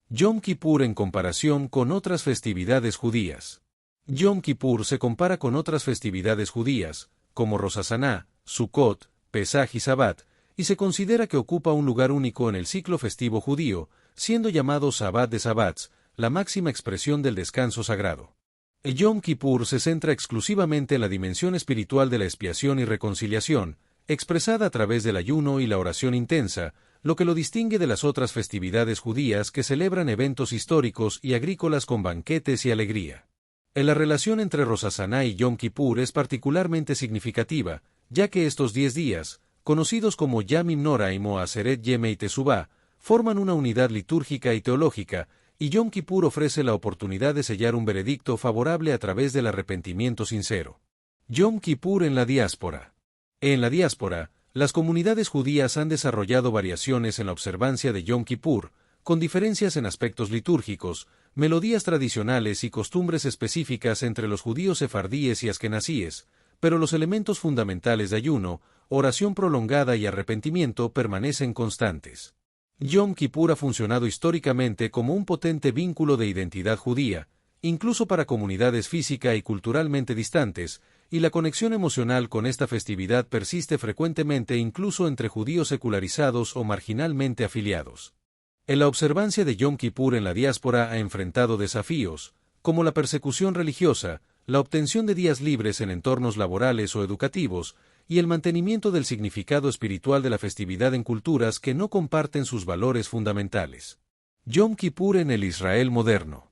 Yom Kippur en comparación con otras festividades judías. Yom Kippur se compara con otras festividades judías, como Rosh Hashaná, Sukkot, Pesaj y Sabbat, y se considera que ocupa un lugar único en el ciclo festivo judío, siendo llamado Sabbat de Sabbats, la máxima expresión del descanso sagrado. El Yom Kippur se centra exclusivamente en la dimensión espiritual de la expiación y reconciliación, expresada a través del ayuno y la oración intensa, lo que lo distingue de las otras festividades judías que celebran eventos históricos y agrícolas con banquetes y alegría. La relación entre Rosh Hashaná y Yom Kippur es particularmente significativa, ya que estos 10 días, conocidos como Yamim Noraim o Aseret Yemei Teshuvá, forman una unidad litúrgica y teológica, y Yom Kippur ofrece la oportunidad de sellar un veredicto favorable a través del arrepentimiento sincero. Yom Kippur en la diáspora. En la diáspora, las comunidades judías han desarrollado variaciones en la observancia de Yom Kippur, con diferencias en aspectos litúrgicos, melodías tradicionales y costumbres específicas entre los judíos sefardíes y askenazíes, pero los elementos fundamentales de ayuno, oración prolongada y arrepentimiento permanecen constantes. Yom Kippur ha funcionado históricamente como un potente vínculo de identidad judía, incluso para comunidades física y culturalmente distantes, y la conexión emocional con esta festividad persiste frecuentemente incluso entre judíos secularizados o marginalmente afiliados. En la observancia de Yom Kippur en la diáspora ha enfrentado desafíos, como la persecución religiosa, la obtención de días libres en entornos laborales o educativos, y el mantenimiento del significado espiritual de la festividad en culturas que no comparten sus valores fundamentales. Yom Kippur en el Israel moderno.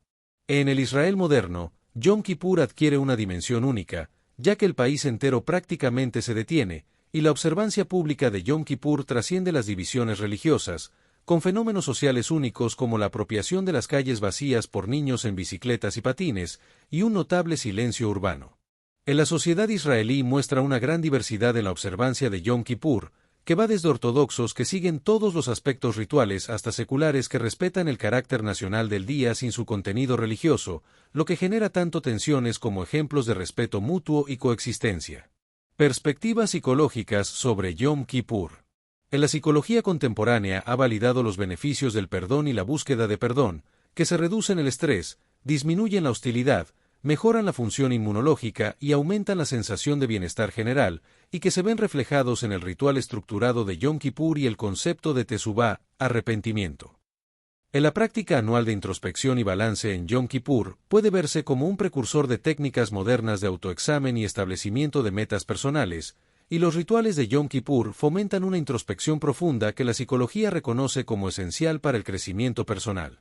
En el Israel moderno, Yom Kippur adquiere una dimensión única, ya que el país entero prácticamente se detiene, y la observancia pública de Yom Kippur trasciende las divisiones religiosas, con fenómenos sociales únicos como la apropiación de las calles vacías por niños en bicicletas y patines, y un notable silencio urbano. En la sociedad israelí muestra una gran diversidad en la observancia de Yom Kippur, que va desde ortodoxos que siguen todos los aspectos rituales hasta seculares que respetan el carácter nacional del día sin su contenido religioso, lo que genera tanto tensiones como ejemplos de respeto mutuo y coexistencia. Perspectivas psicológicas sobre Yom Kippur. En la psicología contemporánea ha validado los beneficios del perdón y la búsqueda de perdón, que se reducen el estrés, disminuyen la hostilidad, mejoran la función inmunológica y aumentan la sensación de bienestar general, y que se ven reflejados en el ritual estructurado de Yom Kippur y el concepto de Teshuvá, arrepentimiento. En la práctica anual de introspección y balance en Yom Kippur puede verse como un precursor de técnicas modernas de autoexamen y establecimiento de metas personales, y los rituales de Yom Kippur fomentan una introspección profunda que la psicología reconoce como esencial para el crecimiento personal.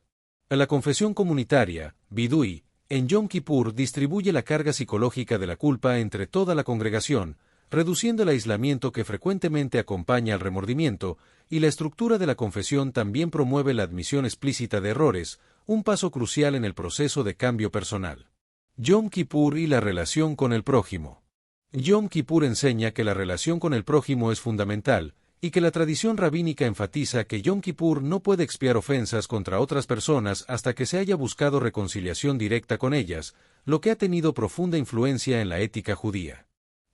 En la confesión comunitaria, Vidui, en Yom Kippur distribuye la carga psicológica de la culpa entre toda la congregación, reduciendo el aislamiento que frecuentemente acompaña al remordimiento, y la estructura de la confesión también promueve la admisión explícita de errores, un paso crucial en el proceso de cambio personal. Yom Kippur y la relación con el prójimo. Yom Kippur enseña que la relación con el prójimo es fundamental, y que la tradición rabínica enfatiza que Yom Kippur no puede expiar ofensas contra otras personas hasta que se haya buscado reconciliación directa con ellas, lo que ha tenido profunda influencia en la ética judía.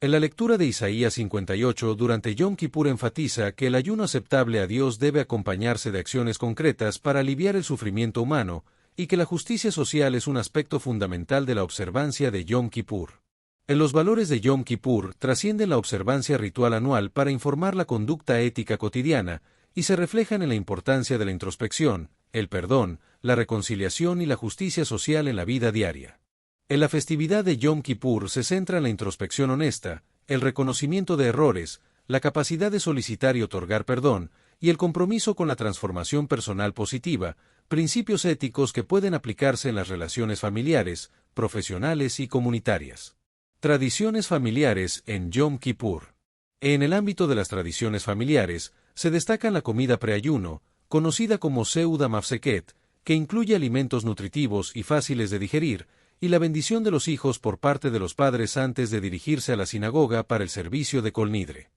En la lectura de Isaías 58 durante Yom Kippur enfatiza que el ayuno aceptable a Dios debe acompañarse de acciones concretas para aliviar el sufrimiento humano, y que la justicia social es un aspecto fundamental de la observancia de Yom Kippur. En los valores de Yom Kippur trascienden la observancia ritual anual para informar la conducta ética cotidiana, y se reflejan en la importancia de la introspección, el perdón, la reconciliación y la justicia social en la vida diaria. En la festividad de Yom Kippur se centra en la introspección honesta, el reconocimiento de errores, la capacidad de solicitar y otorgar perdón, y el compromiso con la transformación personal positiva, principios éticos que pueden aplicarse en las relaciones familiares, profesionales y comunitarias. Tradiciones familiares en Yom Kippur. En el ámbito de las tradiciones familiares, se destacan la comida preayuno, conocida como Seuda Mafseket, que incluye alimentos nutritivos y fáciles de digerir, y la bendición de los hijos por parte de los padres antes de dirigirse a la sinagoga para el servicio de Kol Nidre.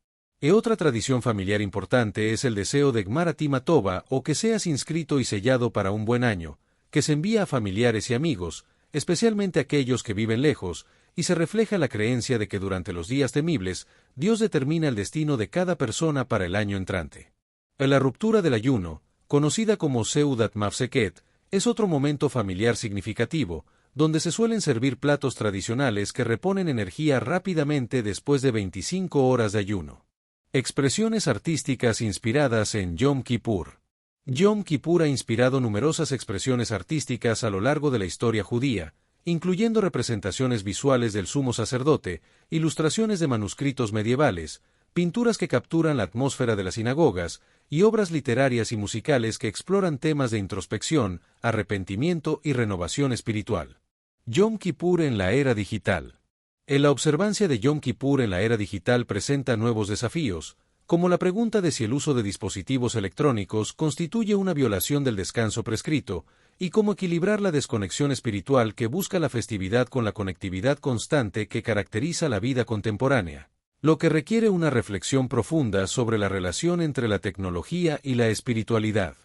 Otra tradición familiar importante es el deseo de Gmar Atima Tova o que seas inscrito y sellado para un buen año, que se envía a familiares y amigos, especialmente aquellos que viven lejos, y se refleja la creencia de que durante los días temibles, Dios determina el destino de cada persona para el año entrante. En la ruptura del ayuno, conocida como Seudat Mafseket, es otro momento familiar significativo, donde se suelen servir platos tradicionales que reponen energía rápidamente después de 25 horas de ayuno. Expresiones artísticas inspiradas en Yom Kippur. Yom Kippur ha inspirado numerosas expresiones artísticas a lo largo de la historia judía, incluyendo representaciones visuales del sumo sacerdote, ilustraciones de manuscritos medievales, pinturas que capturan la atmósfera de las sinagogas, y obras literarias y musicales que exploran temas de introspección, arrepentimiento y renovación espiritual. Yom Kippur en la era digital. En la observancia de Yom Kippur en la era digital presenta nuevos desafíos, como la pregunta de si el uso de dispositivos electrónicos constituye una violación del descanso prescrito, y cómo equilibrar la desconexión espiritual que busca la festividad con la conectividad constante que caracteriza la vida contemporánea, lo que requiere una reflexión profunda sobre la relación entre la tecnología y la espiritualidad.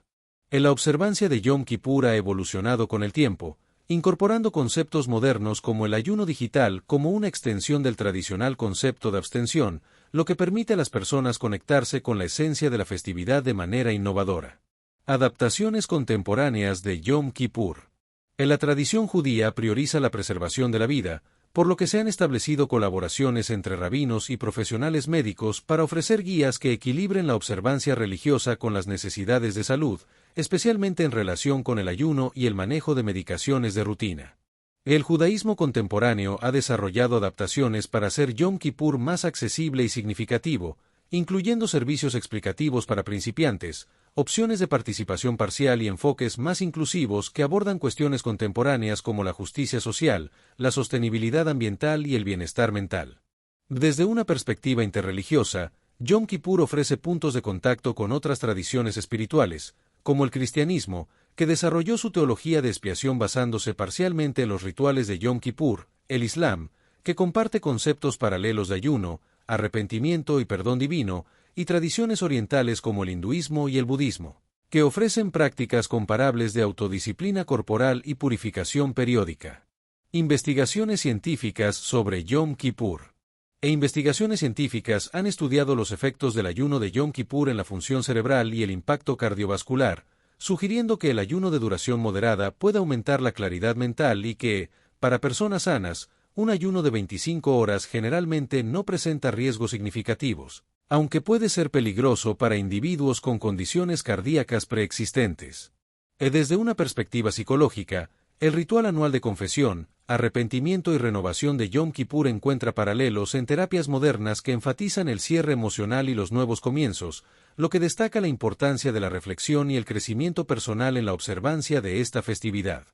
En la observancia de Yom Kippur ha evolucionado con el tiempo, incorporando conceptos modernos como el ayuno digital como una extensión del tradicional concepto de abstención, lo que permite a las personas conectarse con la esencia de la festividad de manera innovadora. Adaptaciones contemporáneas de Yom Kippur. En la tradición judía prioriza la preservación de la vida, por lo que se han establecido colaboraciones entre rabinos y profesionales médicos para ofrecer guías que equilibren la observancia religiosa con las necesidades de salud, especialmente en relación con el ayuno y el manejo de medicaciones de rutina. El judaísmo contemporáneo ha desarrollado adaptaciones para hacer Yom Kippur más accesible y significativo, incluyendo servicios explicativos para principiantes, opciones de participación parcial y enfoques más inclusivos que abordan cuestiones contemporáneas como la justicia social, la sostenibilidad ambiental y el bienestar mental. Desde una perspectiva interreligiosa, Yom Kippur ofrece puntos de contacto con otras tradiciones espirituales, como el cristianismo, que desarrolló su teología de expiación basándose parcialmente en los rituales de Yom Kippur, el Islam, que comparte conceptos paralelos de ayuno, arrepentimiento y perdón divino, y tradiciones orientales como el hinduismo y el budismo, que ofrecen prácticas comparables de autodisciplina corporal y purificación periódica. Investigaciones científicas sobre Yom Kippur. Investigaciones científicas han estudiado los efectos del ayuno de Yom Kippur en la función cerebral y el impacto cardiovascular, sugiriendo que el ayuno de duración moderada puede aumentar la claridad mental y que, para personas sanas, un ayuno de 25 horas generalmente no presenta riesgos significativos, aunque puede ser peligroso para individuos con condiciones cardíacas preexistentes. Desde una perspectiva psicológica, el ritual anual de confesión, arrepentimiento y renovación de Yom Kippur encuentra paralelos en terapias modernas que enfatizan el cierre emocional y los nuevos comienzos, lo que destaca la importancia de la reflexión y el crecimiento personal en la observancia de esta festividad.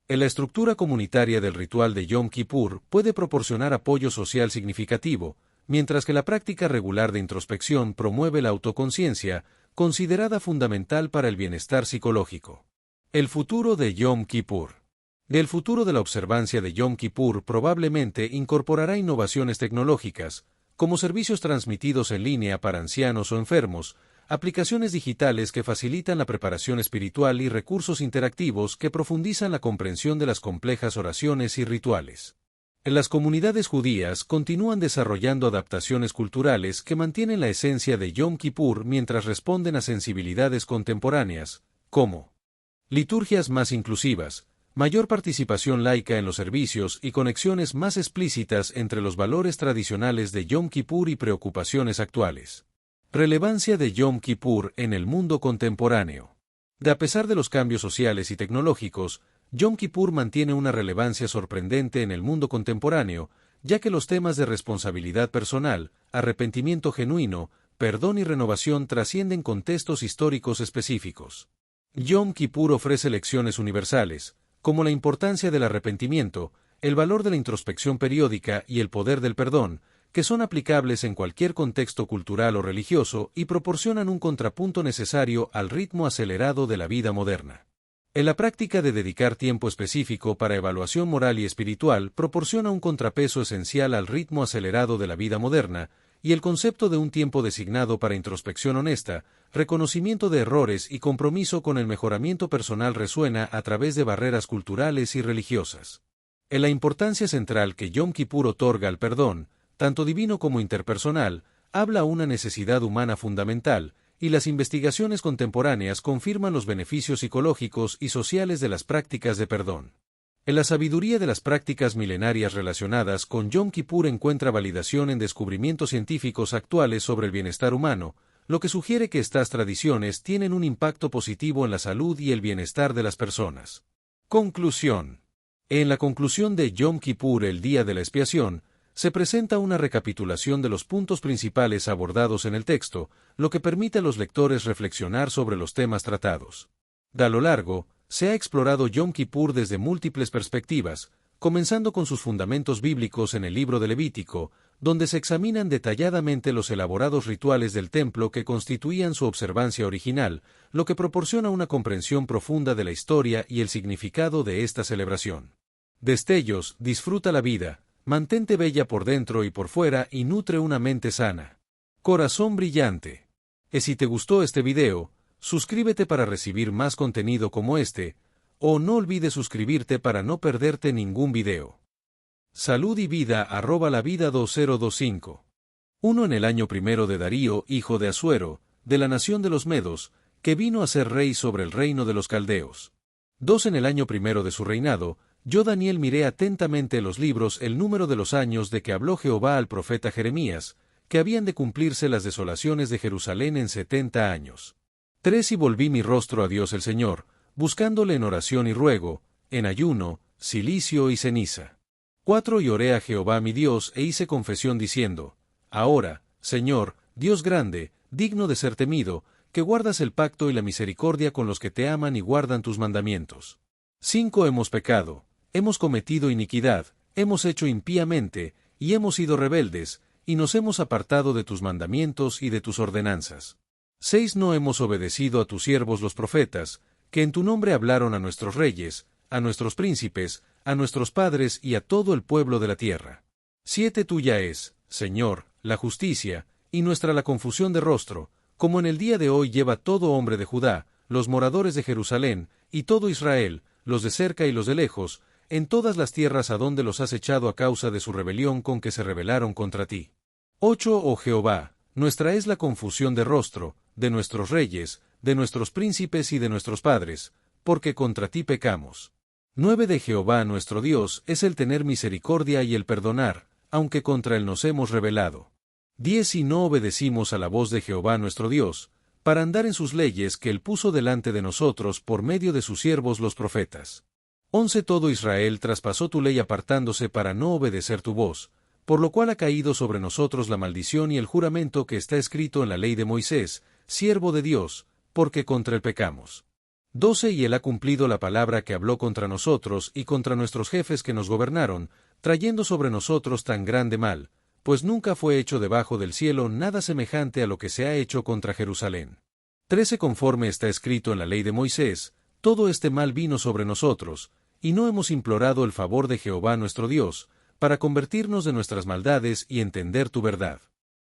La estructura comunitaria del ritual de Yom Kippur puede proporcionar apoyo social significativo, mientras que la práctica regular de introspección promueve la autoconciencia, considerada fundamental para el bienestar psicológico. El futuro de Yom Kippur. El futuro de la observancia de Yom Kippur probablemente incorporará innovaciones tecnológicas, como servicios transmitidos en línea para ancianos o enfermos, aplicaciones digitales que facilitan la preparación espiritual y recursos interactivos que profundizan la comprensión de las complejas oraciones y rituales. Las comunidades judías continúan desarrollando adaptaciones culturales que mantienen la esencia de Yom Kippur mientras responden a sensibilidades contemporáneas, como liturgias más inclusivas, mayor participación laica en los servicios y conexiones más explícitas entre los valores tradicionales de Yom Kippur y preocupaciones actuales. Relevancia de Yom Kippur en el mundo contemporáneo. A pesar de los cambios sociales y tecnológicos, Yom Kippur mantiene una relevancia sorprendente en el mundo contemporáneo, ya que los temas de responsabilidad personal, arrepentimiento genuino, perdón y renovación trascienden contextos históricos específicos. Yom Kippur ofrece lecciones universales, como la importancia del arrepentimiento, el valor de la introspección periódica y el poder del perdón, que son aplicables en cualquier contexto cultural o religioso y proporcionan un contrapunto necesario al ritmo acelerado de la vida moderna. En la práctica de dedicar tiempo específico para evaluación moral y espiritual proporciona un contrapeso esencial al ritmo acelerado de la vida moderna, y el concepto de un tiempo designado para introspección honesta, reconocimiento de errores y compromiso con el mejoramiento personal resuena a través de barreras culturales y religiosas. En la importancia central que Yom Kippur otorga al perdón, tanto divino como interpersonal, habla una necesidad humana fundamental, y las investigaciones contemporáneas confirman los beneficios psicológicos y sociales de las prácticas de perdón. En la sabiduría de las prácticas milenarias relacionadas con Yom Kippur encuentra validación en descubrimientos científicos actuales sobre el bienestar humano, lo que sugiere que estas tradiciones tienen un impacto positivo en la salud y el bienestar de las personas. Conclusión. En la conclusión de Yom Kippur, el día de la expiación, se presenta una recapitulación de los puntos principales abordados en el texto, lo que permite a los lectores reflexionar sobre los temas tratados. A lo largo, se ha explorado Yom Kippur desde múltiples perspectivas, comenzando con sus fundamentos bíblicos en el libro de Levítico, donde se examinan detalladamente los elaborados rituales del templo que constituían su observancia original, lo que proporciona una comprensión profunda de la historia y el significado de esta celebración. Destellos, disfruta la vida, mantente bella por dentro y por fuera y nutre una mente sana. Corazón brillante. Si te gustó este video, suscríbete para recibir más contenido como este, o no olvides suscribirte para no perderte ningún video. Salud y vida @lavida 2025. 1 en el año primero de Darío, hijo de Asuero, de la nación de los Medos, que vino a ser rey sobre el reino de los caldeos. 2 en el año primero de su reinado, yo Daniel miré atentamente los libros el número de los años de que habló Jehová al profeta Jeremías, que habían de cumplirse las desolaciones de Jerusalén en 70 años. 3 y volví mi rostro a Dios el Señor, buscándole en oración y ruego, en ayuno, cilicio y ceniza. 4 y oré a Jehová mi Dios e hice confesión diciendo, ahora, Señor, Dios grande, digno de ser temido, que guardas el pacto y la misericordia con los que te aman y guardan tus mandamientos. 5 hemos pecado, hemos cometido iniquidad, hemos hecho impíamente, y hemos sido rebeldes, y nos hemos apartado de tus mandamientos y de tus ordenanzas. 6. No hemos obedecido a tus siervos los profetas, que en tu nombre hablaron a nuestros reyes, a nuestros príncipes, a nuestros padres y a todo el pueblo de la tierra. 7. Tuya es, Señor, la justicia, y nuestra la confusión de rostro, como en el día de hoy lleva todo hombre de Judá, los moradores de Jerusalén, y todo Israel, los de cerca y los de lejos, en todas las tierras a donde los has echado a causa de su rebelión con que se rebelaron contra ti. 8. Oh Jehová, nuestra es la confusión de rostro, de nuestros reyes, de nuestros príncipes y de nuestros padres, porque contra ti pecamos. 9. De Jehová nuestro Dios es el tener misericordia y el perdonar, aunque contra él nos hemos rebelado. 10. Y no obedecimos a la voz de Jehová nuestro Dios, para andar en sus leyes que él puso delante de nosotros por medio de sus siervos los profetas. 11. Todo Israel traspasó tu ley apartándose para no obedecer tu voz, por lo cual ha caído sobre nosotros la maldición y el juramento que está escrito en la ley de Moisés, siervo de Dios, porque contra él pecamos. 12. Y él ha cumplido la palabra que habló contra nosotros y contra nuestros jefes que nos gobernaron, trayendo sobre nosotros tan grande mal, pues nunca fue hecho debajo del cielo nada semejante a lo que se ha hecho contra Jerusalén. 13. Conforme está escrito en la ley de Moisés, todo este mal vino sobre nosotros, y no hemos implorado el favor de Jehová nuestro Dios, para convertirnos de nuestras maldades y entender tu verdad.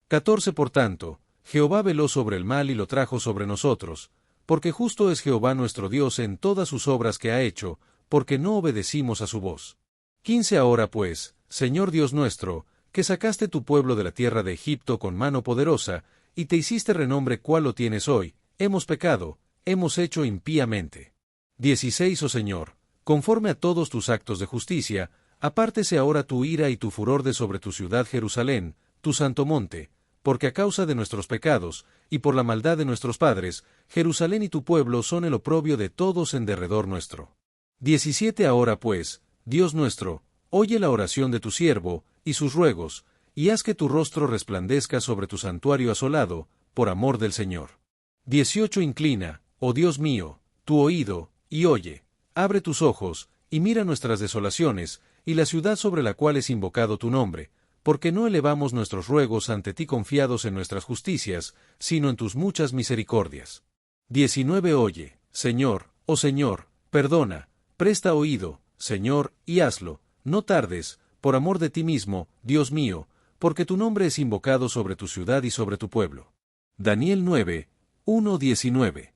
14. Por tanto, Jehová veló sobre el mal y lo trajo sobre nosotros, porque justo es Jehová nuestro Dios en todas sus obras que ha hecho, porque no obedecimos a su voz. 15. Ahora pues, Señor Dios nuestro, que sacaste tu pueblo de la tierra de Egipto con mano poderosa, y te hiciste renombre cual lo tienes hoy, hemos pecado, hemos hecho impíamente. 16. Oh Señor, conforme a todos tus actos de justicia, apártese ahora tu ira y tu furor de sobre tu ciudad Jerusalén, tu santo monte, porque a causa de nuestros pecados, y por la maldad de nuestros padres, Jerusalén y tu pueblo son el oprobio de todos en derredor nuestro. 17. Ahora pues, Dios nuestro, oye la oración de tu siervo, y sus ruegos, y haz que tu rostro resplandezca sobre tu santuario asolado, por amor del Señor. 18. Inclina, oh Dios mío, tu oído, y oye, abre tus ojos, y mira nuestras desolaciones, y la ciudad sobre la cual es invocado tu nombre, porque no elevamos nuestros ruegos ante ti confiados en nuestras justicias, sino en tus muchas misericordias. 19. Oye, Señor, oh Señor, perdona, presta oído, Señor, y hazlo, no tardes, por amor de ti mismo, Dios mío, porque tu nombre es invocado sobre tu ciudad y sobre tu pueblo. Daniel 9, 1-19.